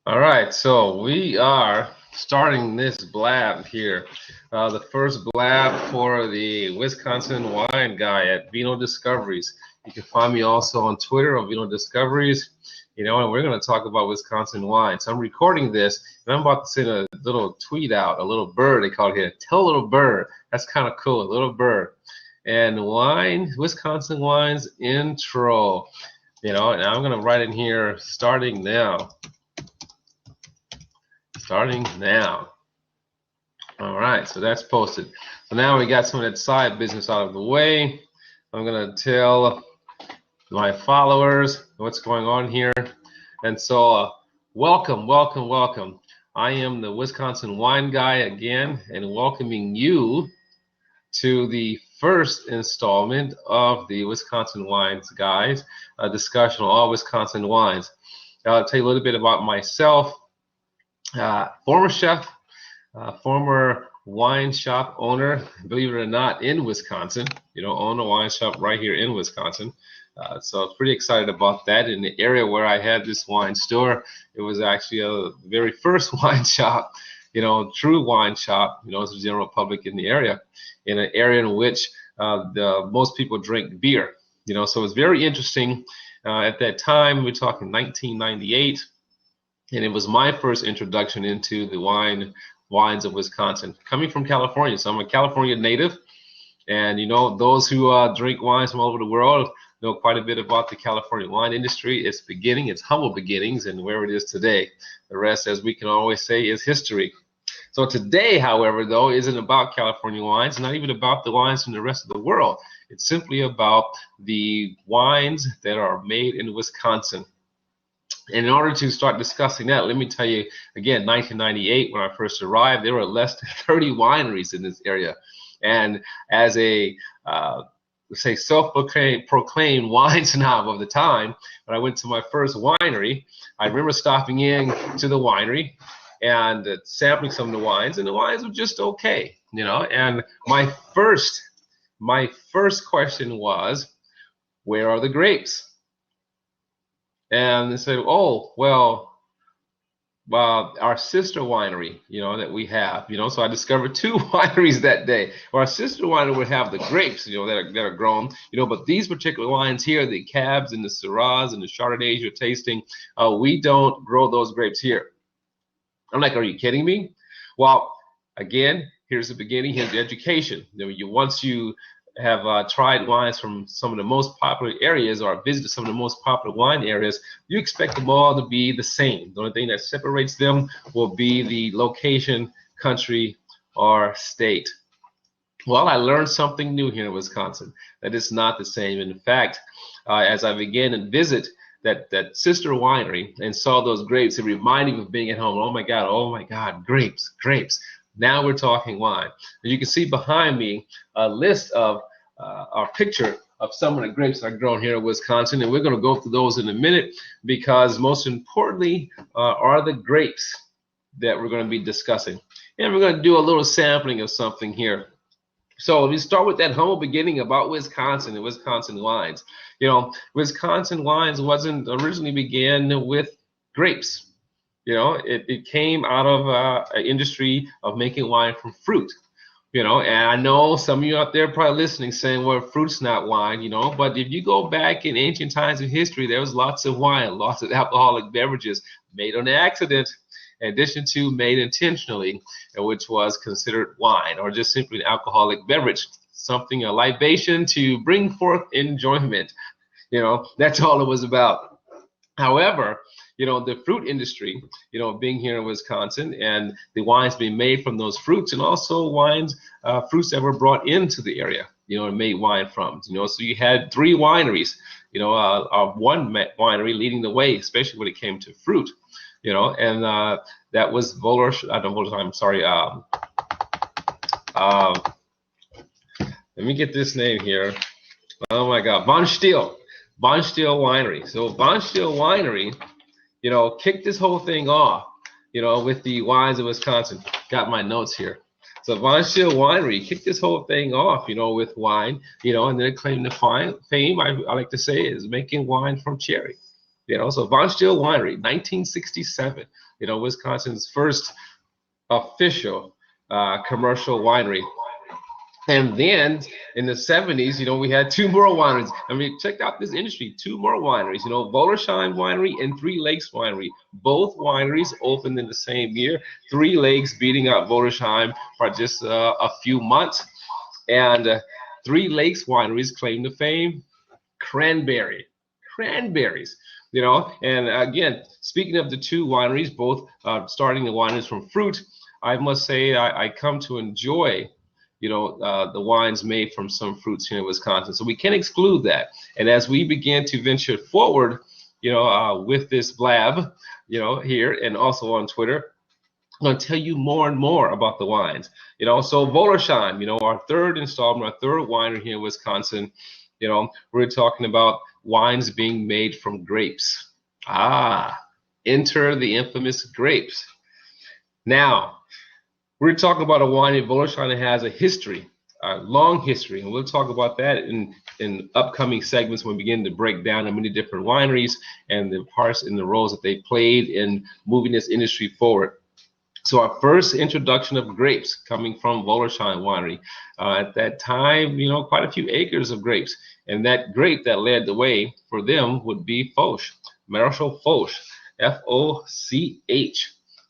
All right, so we are starting this blab here. The first blab for the Wisconsin wine guy at Vino Discoveries. You can find me also on Twitter on Vino Discoveries. And we're going to talk about Wisconsin wine. So I'm recording this, and I'm about to send a little tweet out, a little bird, they call it here. Tell a little bird. That's kind of cool, a little bird. And wine, Wisconsin wines intro. And I'm going to write in here, starting now. Starting now. All right, so that's posted. So now we got some of that side business out of the way. I'm going to tell my followers what's going on here. And so welcome. I am the Wisconsin wine guy again, and welcoming you to the first installment of the Wisconsin Wines Guys, a discussion on all Wisconsin wines. I'll tell you a little bit about myself. Former chef, former wine shop owner, believe it or not, in Wisconsin. Own a wine shop right here in Wisconsin. So I was pretty excited about that. In the area where I had this wine store, it was actually a very first wine shop, true wine shop, to the general public in the area, in an area in which most people drink beer. So it was very interesting. At that time, we're talking 1998. And it was my first introduction into the wines of Wisconsin, coming from California. So I'm a California native, and those who drink wines from all over the world know quite a bit about the California wine industry. Its humble beginnings, and where it is today. The rest, as we can always say, is history. So today, however, though, isn't about California wines, not even about the wines from the rest of the world. It's simply about the wines that are made in Wisconsin. And in order to start discussing that, let me tell you, again, 1998, when I first arrived, there were less than 30 wineries in this area. And as a, say, self-proclaimed wine snob of the time, when I went to my first winery, I remember stopping in to the winery and sampling some of the wines, and the wines were just okay, And my first question was, where are the grapes? And they said, oh, well, our sister winery, that we have, so I discovered two wineries that day. Well, our sister winery would have the grapes, that are grown, but these particular wines here, the Cabs and the Syrahs and the Chardonnays you're tasting, we don't grow those grapes here. I'm like, are you kidding me? Well, again, here's the beginning, here's the education. Once you have tried wines from some of the most popular areas or visited some of the most popular wine areas, you expect them all to be the same. The only thing that separates them will be the location, country, or state. Well, I learned something new here in Wisconsin, that it's not the same. In fact, as I began to visit that sister winery and saw those grapes, it reminded me of being at home. Oh my God, grapes. Now we're talking wine. And you can see behind me a list of our picture of some of the grapes that are grown here in Wisconsin, and we're going to go through those in a minute, because most importantly are the grapes that we're going to be discussing. And we're going to do a little sampling of something here. So we start with that humble beginning about Wisconsin and Wisconsin wines. Wisconsin wines wasn't originally began with grapes. It came out of an industry of making wine from fruit. And I know some of you out there probably listening saying, well, fruit's not wine, but if you go back in ancient times of history, there was lots of wine, lots of alcoholic beverages made on accident, in addition to made intentionally, which was considered wine, or just simply an alcoholic beverage, something, a libation to bring forth enjoyment. That's all it was about. However, the fruit industry, being here in Wisconsin, and the wines being made from those fruits, and also fruits that were brought into the area, and made wine from. So you had three wineries, one winery leading the way, especially when it came to fruit, and that was let me get this name here. Oh my God, Von Stiel Winery. So Von Stiel Winery, kicked this whole thing off, with the wines of Wisconsin. Got my notes here. So Von Stiel Winery kicked this whole thing off, with wine, and then it claimed the fame, I like to say, is making wine from cherry. You know, so Von Still Winery, 1967. You know, Wisconsin's first official commercial winery. And then in the 70s, you know, we had two more wineries. I mean, check out this industry, two more wineries, you know, Volersheim Winery and Three Lakes Winery. Both wineries opened in the same year. Three Lakes beating out Volersheim by just a few months. And Three Lakes Wineries claim to fame cranberries, you know. And again, speaking of the two wineries, both starting the wineries from fruit, I must say I come to enjoy, you know, the wines made from some fruits here in Wisconsin. So we can't exclude that. And as we begin to venture forward, you know, with this blab, you know, here and also on Twitter, I'm going to tell you more and more about the wines. You know, so Volersheim, you know, our third installment, our third winery here in Wisconsin, you know, we're talking about wines being made from grapes. Enter the infamous grapes. Now, we're talking about a wine in Volersheim that has a history, a long history, and we'll talk about that in upcoming segments when we begin to break down the many different wineries and the parts and the roles that they played in moving this industry forward. So our first introduction of grapes coming from Volersheim Winery. At that time, you know, quite a few acres of grapes. And that grape that led the way for them would be Foch, Marshall Foch, Foch.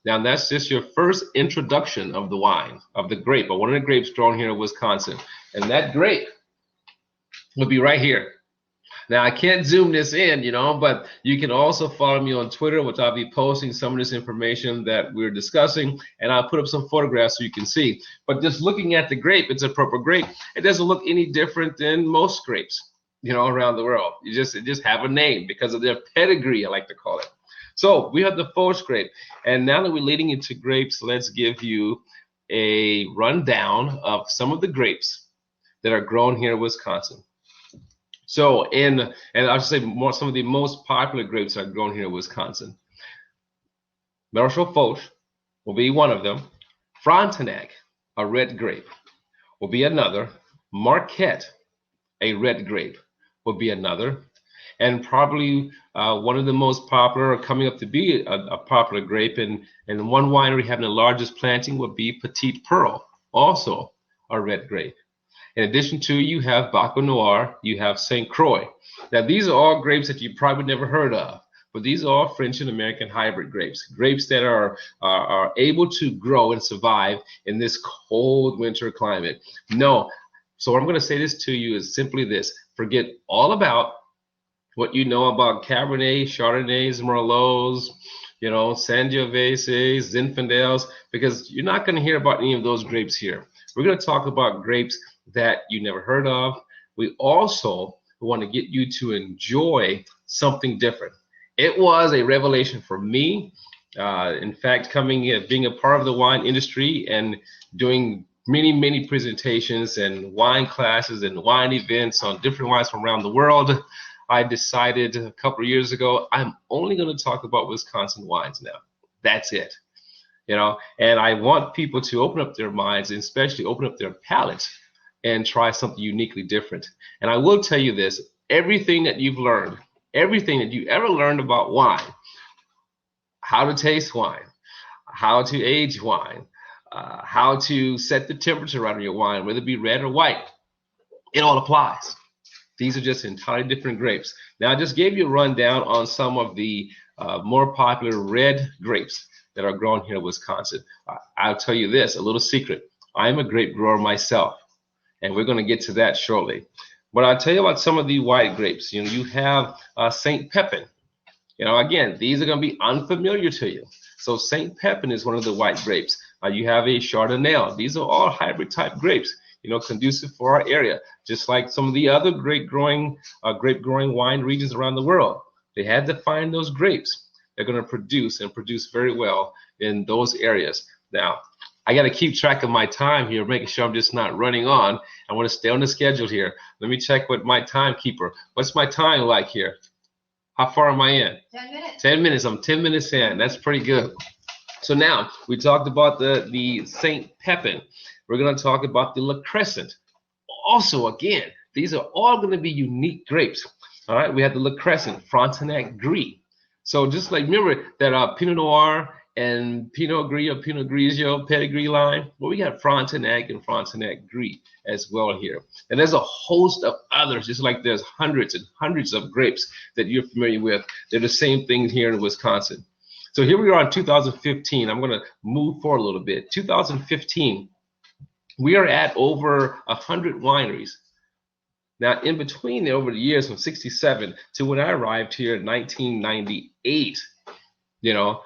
Now that's just your first introduction of the wine, of the grape, or one of the grapes grown here in Wisconsin. And that grape would be right here. Now, I can't zoom this in, you know, but you can also follow me on Twitter, which I'll be posting some of this information that we're discussing, and I'll put up some photographs so you can see. But just looking at the grape, it's a purple grape. It doesn't look any different than most grapes, you know, around the world. It just have a name because of their pedigree, I like to call it. So we have the Foch grape, and now that we're leading into grapes, let's give you a rundown of some of the grapes that are grown here in Wisconsin. So, and I'll just say some of the most popular grapes that are grown here in Wisconsin. Marshall Foch will be one of them. Frontenac, a red grape, will be another. Marquette, a red grape, will be another. And probably one of the most popular, or coming up to be a popular grape, and one winery having the largest planting would be Petite Pearl, also a red grape. In addition to, you have Baco Noir, you have St. Croix. Now, these are all grapes that you probably never heard of, but these are all French and American hybrid grapes, grapes that are able to grow and survive in this cold winter climate. No, so what I'm going to say this to you is simply this: forget all about what you know about Cabernet, Chardonnays, Merlots, you know, Sangioveses, Zinfandels, because you're not going to hear about any of those grapes here. We're going to talk about grapes that you never heard of. We also want to get you to enjoy something different. It was a revelation for me. In fact, being a part of the wine industry and doing many presentations and wine classes and wine events on different wines from around the world, I decided a couple of years ago, I'm only going to talk about Wisconsin wines now. That's it. You know, and I want people to open up their minds and especially open up their palates and try something uniquely different. And I will tell you this: everything that you've learned, everything that you ever learned about wine, how to taste wine, how to age wine, how to set the temperature on your wine, whether it be red or white, it all applies. These are just entirely different grapes. Now, I just gave you a rundown on some of the more popular red grapes that are grown here in Wisconsin. I'll tell you this, a little secret. I'm a grape grower myself, and we're going to get to that shortly. But I'll tell you about some of the white grapes. You know, you have St. Pepin. You know, again, these are going to be unfamiliar to you. So St. Pepin is one of the white grapes. You have a Chardonnay. These are all hybrid type grapes, you know, conducive for our area, just like some of the other grape growing wine regions around the world. They had to find those grapes. They're going to produce and produce very well in those areas. Now, I got to keep track of my time here, making sure I'm just not running on. I want to stay on the schedule here. Let me check with my timekeeper. What's my time like here? How far am I in? 10 minutes. 10 minutes. I'm 10 minutes in. That's pretty good. So now we talked about the St. Pepin. We're going to talk about the La Crescent. Also, again, these are all going to be unique grapes. All right, we have the La Crescent, Frontenac Gris. So just like remember that Pinot Noir and Pinot Gris or Pinot Grigio pedigree line, well, we got Frontenac and Frontenac Gris as well here. And there's a host of others, just like there's hundreds and hundreds of grapes that you're familiar with. They're the same thing here in Wisconsin. So here we are in 2015. I'm going to move forward a little bit. 2015, we are at over 100 wineries. Now, in between there, over the years from 67 to when I arrived here in 1998,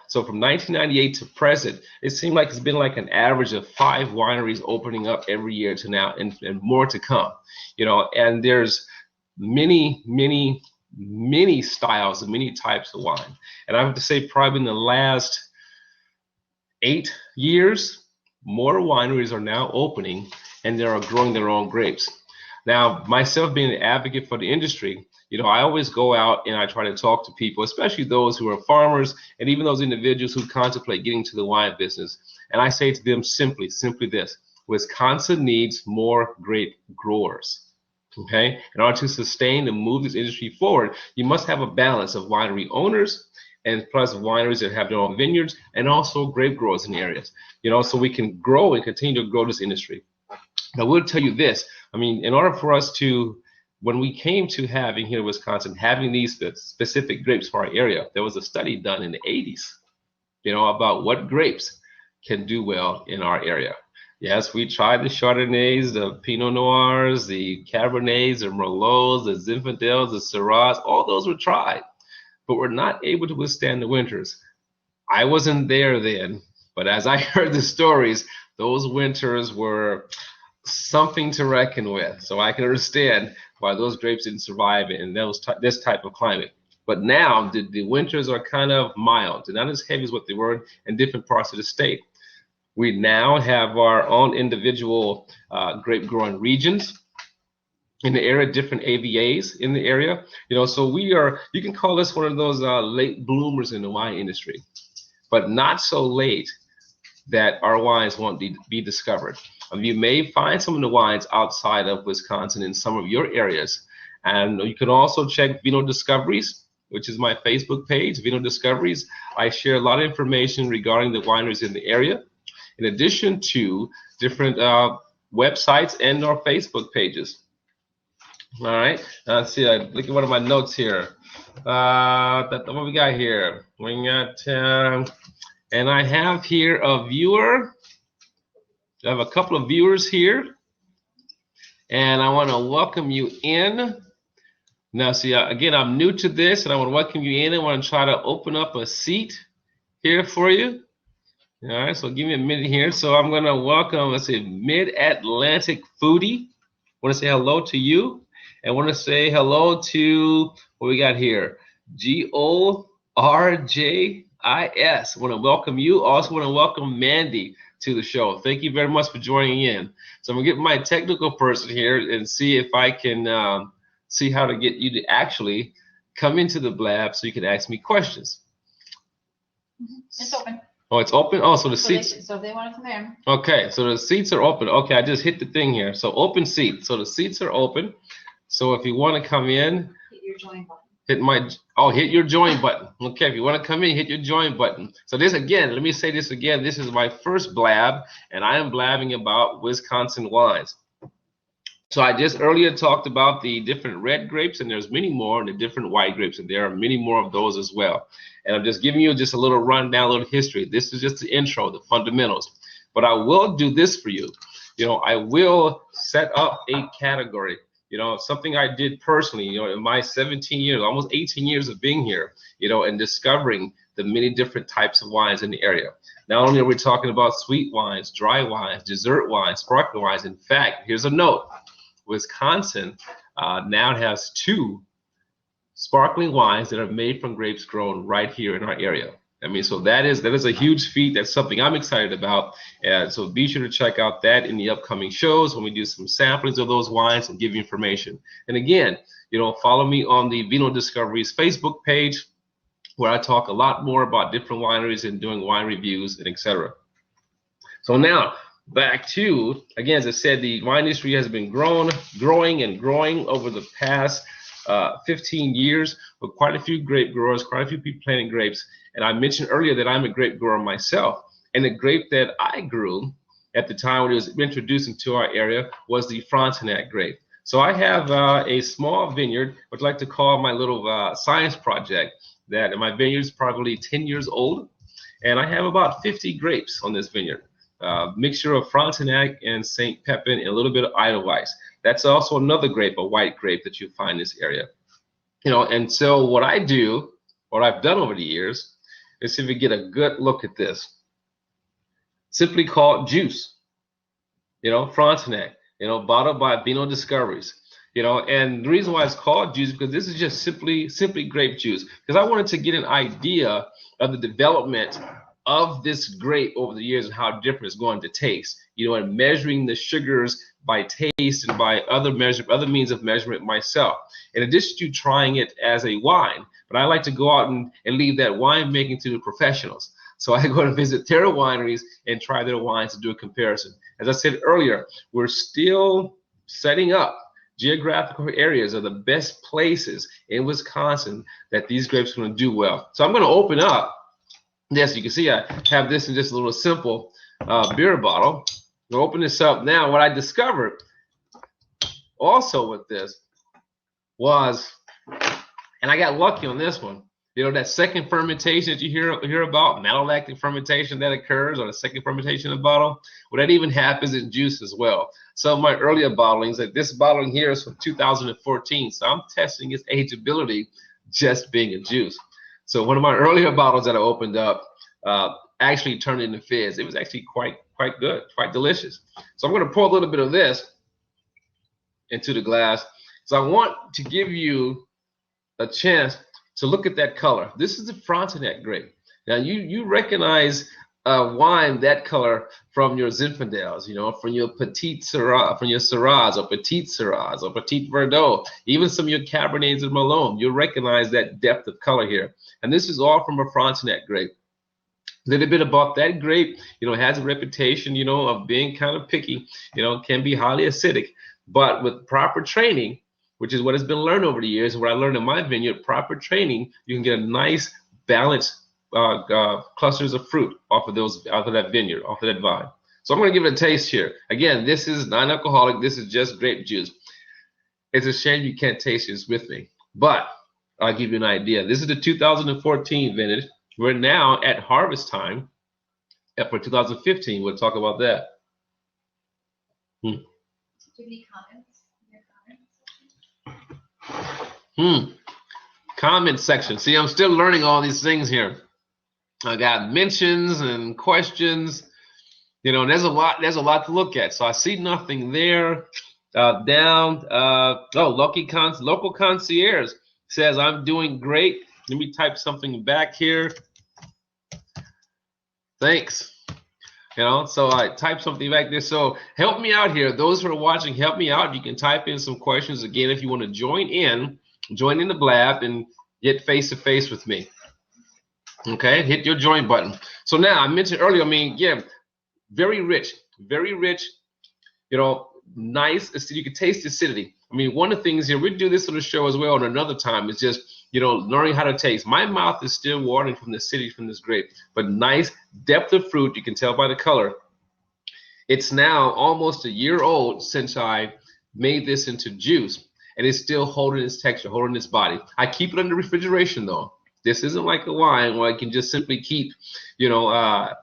so from 1998 to present, it seemed like it's been like an average of 5 wineries opening up every year to now, and more to come, and there's many styles and many types of wine. And I have to say probably in the last 8 years, more wineries are now opening and they are growing their own grapes. Now, myself being an advocate for the industry, I always go out and I try to talk to people, especially those who are farmers and even those individuals who contemplate getting to the wine business. And I say to them simply this: Wisconsin needs more grape growers. Okay, in order to sustain and move this industry forward, you must have a balance of winery owners and plus wineries that have their own vineyards and also grape growers in the areas, so we can grow and continue to grow this industry. Now, we'll tell you this. In order for us to, when we came to having here in Wisconsin, having these specific grapes for our area, there was a study done in the 80s, about what grapes can do well in our area. Yes, we tried the Chardonnays, the Pinot Noirs, the Cabernets, the Merlots, the Zinfandels, the Syrahs. All those were tried, but were not able to withstand the winters. I wasn't there then, but as I heard the stories, those winters were something to reckon with. So I can understand why those grapes didn't survive in this type of climate. But now the winters are kind of mild and not as heavy as what they were in different parts of the state. We now have our own individual grape growing regions in the area, different AVAs in the area. So you can call us one of those late bloomers in the wine industry, but not so late that our wines won't be discovered. You may find some of the wines outside of Wisconsin in some of your areas. And you can also check Vino Discoveries, which is my Facebook page, Vino Discoveries. I share a lot of information regarding the wineries in the area, in addition to different websites and our Facebook pages. All right, let's see, look at one of my notes here. What we got here? We got, and I have here a viewer. I have a couple of viewers here, and I want to welcome you in. Now, see, again, I'm new to this, and I want to welcome you in. I want to try to open up a seat here for you. All right, so give me a minute here. So I'm going to welcome, let's say, Mid-Atlantic Foodie. I want to say hello to you. I want to say hello to, what we got here? GORJIS. I want to welcome you. Also want to welcome Mandy to the show. Thank you very much for joining in. So I'm going to get my technical person here and see if I can see how to get you to actually come into the Blab so you can ask me questions. It's open. Oh, it's open? Oh, so the seats. So if they want to come in. Okay, so the seats are open. Okay, I just hit the thing here. So open seat. So the seats are open. So if you want to come in, hit your join button. Hit your join button. Okay, if you want to come in, hit your join button. So this again, let me say this again. This is my first Blab, and I am blabbing about Wisconsin wines. So I just earlier talked about the different red grapes, and there's many more, and the different white grapes, and there are many more of those as well. And I'm just giving you just a little rundown, a little history. This is just the intro, the fundamentals. But I will do this for you. I will set up a category. Something I did personally, in my 17 years, almost 18 years of being here, and discovering the many different types of wines in the area. Not only are we talking about sweet wines, dry wines, dessert wines, sparkling wines. In fact, here's a note. Wisconsin now has 2 sparkling wines that are made from grapes grown right here in our area. So that is a huge feat. That's something I'm excited about. And so be sure to check out that in the upcoming shows when we do some samplings of those wines and give you information. And again, follow me on the Vino Discoveries Facebook page, where I talk a lot more about different wineries and doing wine reviews and etc. So now back to, again, as I said, the wine industry has been growing over the past 15 years with quite a few grape growers, quite a few people planting grapes. And I mentioned earlier that I'm a grape grower myself. And the grape that I grew at the time when it was introduced into our area was the Frontenac grape. So I have a small vineyard, which I like to call my little science project, that my vineyard is probably 10 years old. And I have about 50 grapes on this vineyard. Mixture of Frontenac and St. Pepin and a little bit of Edelweiss. That's also another grape, a white grape that you find in this area. You know, and so what I do, what I've done over the years, is see if we get a good look at this. Simply called juice. You know, Frontenac. You know, bottled by Vino Discoveries. You know, and the reason why it's called juice because this is just simply grape juice. Because I wanted to get an idea of the development of this grape over the years and how different it's going to taste. You know, and measuring the sugars by taste and by other means of measurement myself. In addition to trying it as a wine, but I like to go out and leave that wine making to the professionals. So I go to visit their wineries and try their wines to do a comparison. As I said earlier, we're still setting up geographical areas of the best places in Wisconsin that these grapes are going to do well. So I'm going to open up this. You can see I have this in just a little simple beer bottle. I'm going to open this up now. What I discovered also with this was, and I got lucky on this one, you know, that second fermentation that you hear about, malolactic fermentation that occurs, or the second fermentation of the bottle, well, that even happens in juice as well. Some of my earlier bottlings, like this bottling here is from 2014, so I'm testing its ageability just being a juice. So one of my earlier bottles that I opened up actually turned into fizz. It was actually quite good, quite delicious. So I'm going to pour a little bit of this into the glass. So I want to give you a chance to look at that color. This is the Frontenac grape. Now you recognize wine that color from your Zinfandels, you know, from your Petit Syrah, from your Syrahs or Petit Syrahs or Petit Verdot, even some of your Cabernets and Malone. You'll recognize that depth of color here. And this is all from a Frontenac grape. A little bit about that grape, you know, it has a reputation, you know, of being kind of picky, you know, can be highly acidic, but with proper training, which is what has been learned over the years, and what I learned in my vineyard, proper training, you can get a nice balanced clusters of fruit off of that vineyard, off of that vine. So I'm going to give it a taste here. Again, this is non-alcoholic. This is just grape juice. It's a shame you can't taste this with me, but I'll give you an idea. This is the 2014 vintage. We're now at harvest time. And for 2015, we'll talk about that. Do you have any comments? Comment section. See, I'm still learning all these things here. I got mentions and questions. You know, there's a lot to look at. So I see nothing there. Local concierge says I'm doing great. Let me type something back here. Thanks. You know, so I type something back there. So help me out here. Those who are watching, help me out. You can type in some questions again if you want to join in the Blab and get face to face with me. Okay, hit your join button. So now I mentioned earlier, I mean, yeah, very rich, you know, nice. You can taste the acidity. I mean, one of the things here, we do this on the show as well, and another time is just, you know, learning how to taste. My mouth is still watering from the acidity from this grape, but nice depth of fruit. You can tell by the color. It's now almost a year old since I made this into juice, and it's still holding its texture, holding its body. I keep it under refrigeration though. This isn't like a wine where I can just simply keep, you know,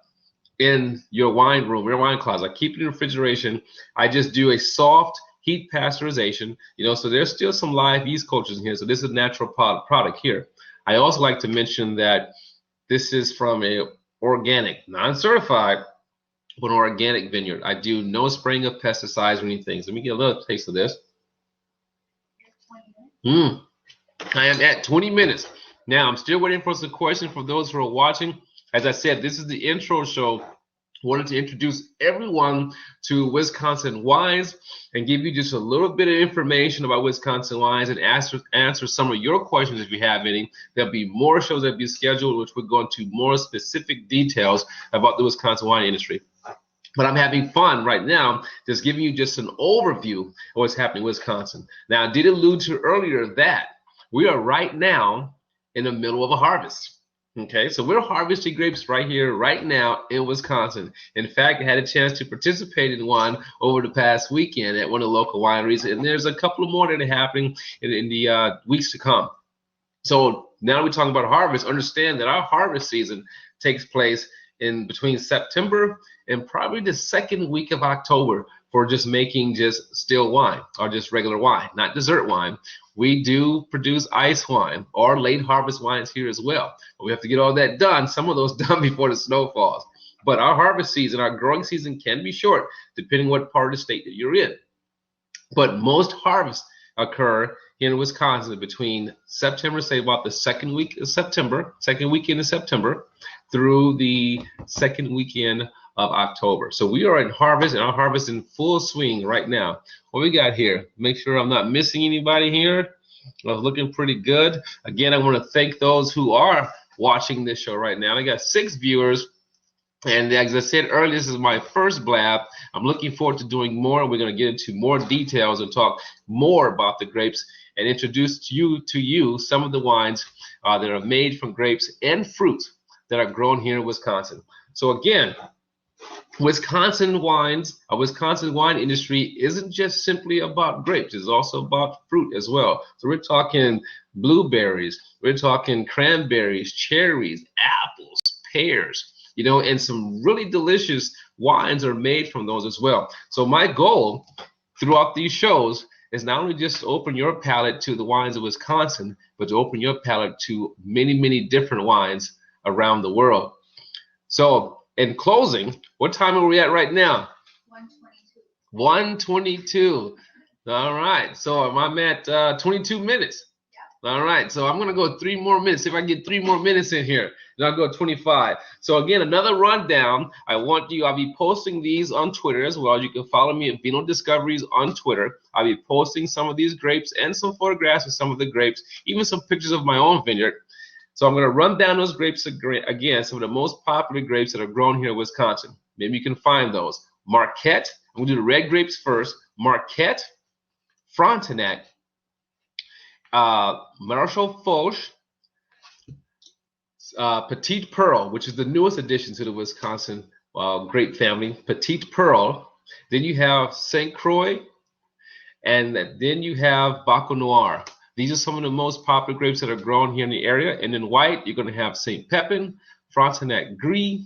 in your wine room, your wine closet. I keep it in refrigeration. I just do a soft heat pasteurization, you know, so there's still some live yeast cultures in here. So this is a natural product here. I also like to mention that this is from a organic, non-certified, but an organic vineyard. I do no spraying of pesticides or anything. So let me get a little taste of this. I am at 20 minutes. Now, I'm still waiting for some questions for those who are watching. As I said, this is the intro show. I wanted to introduce everyone to Wisconsin wines and give you just a little bit of information about Wisconsin wines and answer some of your questions if you have any. There'll be more shows that will be scheduled, which will go into more specific details about the Wisconsin wine industry. But I'm having fun right now just giving you just an overview of what's happening in Wisconsin. Now, I did allude to earlier that we are right now in the middle of a harvest. Okay, so we're harvesting grapes right here, right now in Wisconsin. In fact, I had a chance to participate in one over the past weekend at one of the local wineries, and there's a couple more that are happening in the weeks to come. So now we're talking about harvest. Understand that our harvest season takes place in between September and probably the second week of October for just making just still wine or just regular wine, not dessert wine. We do produce ice wine or late harvest wines here as well. But we have to get all that done, some of those done before the snow falls. But our harvest season, our growing season can be short depending what part of the state that you're in. But most harvests occur in Wisconsin between September, say about the second week of September, second weekend of September, through the second weekend of October. So we are in harvest, and our harvest in full swing right now. What we got here? Make sure I'm not missing anybody here. Well, looking pretty good. Again, I want to thank those who are watching this show right now. I got 6 viewers. And as I said earlier, this is my first Blab. I'm looking forward to doing more. We're going to get into more details and talk more about the grapes and introduce to you some of the wines that are made from grapes and fruits that are grown here in Wisconsin. So again, Wisconsin wines, a Wisconsin wine industry isn't just simply about grapes. It's also about fruit as well. So we're talking blueberries, we're talking cranberries, cherries, apples, pears, you know, and some really delicious wines are made from those as well. So my goal throughout these shows is not only just to open your palate to the wines of Wisconsin, but to open your palate to many, many different wines around the world. So in closing, what time are we at right now? 1:22. 1:22. All right. So I'm at 22 minutes. All right, so I'm going to go 3 more minutes. See if I can get 3 more minutes in here, then I'll go 25. So again, another rundown. I'll be posting these on Twitter as well. You can follow me at Vino Discoveries on Twitter. I'll be posting some of these grapes and some photographs of some of the grapes, even some pictures of my own vineyard. So I'm going to run down those grapes again, some of the most popular grapes that are grown here in Wisconsin. Maybe you can find those. Marquette, I'm going to do the red grapes first. Marquette, Frontenac, Marshall Foch, Petite Pearl, which is the newest addition to the Wisconsin grape family, Petite Pearl. Then you have St. Croix, and then you have Baco Noir. These are some of the most popular grapes that are grown here in the area. And in white, you're going to have St. Pepin, Frontenac Gris,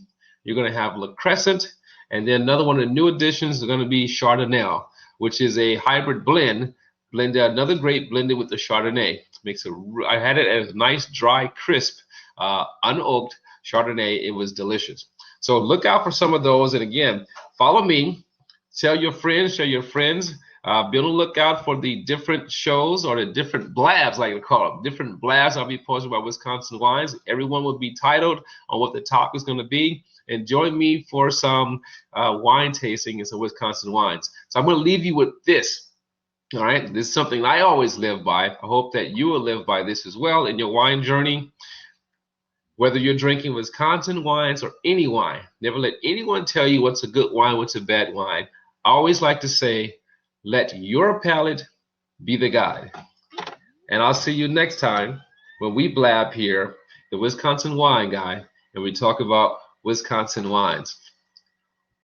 you're going to have Le Crescent, and then another one of the new additions is going to be Chardonnay, which is a hybrid blend. Another grape blended with the Chardonnay. I had it as a nice, dry, crisp, unoaked Chardonnay. It was delicious. So look out for some of those. And again, follow me. Tell your friends, share your friends. Be on the lookout for the different shows or the different blabs, like I call them. Different blabs I'll be posting about Wisconsin wines. Everyone will be titled on what the topic is going to be. And join me for some wine tasting and some Wisconsin wines. So I'm going to leave you with this. All right, this is something I always live by. I hope that you will live by this as well in your wine journey. Whether you're drinking Wisconsin wines or any wine, never let anyone tell you what's a good wine, what's a bad wine. I always like to say, let your palate be the guide. And I'll see you next time when we blab here, the Wisconsin Wine Guy, and we talk about Wisconsin wines.